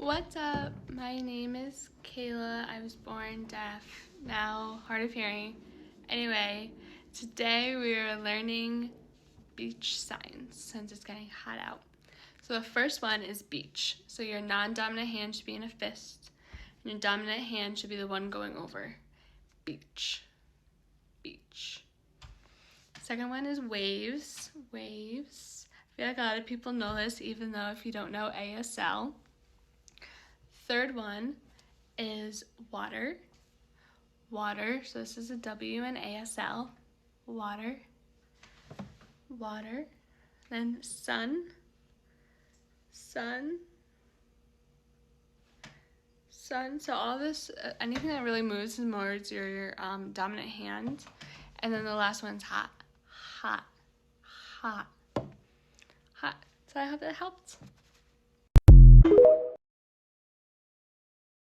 What's up? My name is Caela. I was born deaf, now hard of hearing. Anyway, today we are learning beach signs since it's getting hot out. So the first one is beach. So your non-dominant hand should be in a fist, and your dominant hand should be the one going over. Beach. Beach. Second one is waves. Waves. I feel like a lot of people know this, even though if you don't know ASL. Third one is water. Water, so this is a W in ASL. Water. Water. Then sun. Sun. Sun. So all this, anything that really moves is more your dominant hand. And then the last one's hot. Hot. Hot. Hot. So I hope that helped.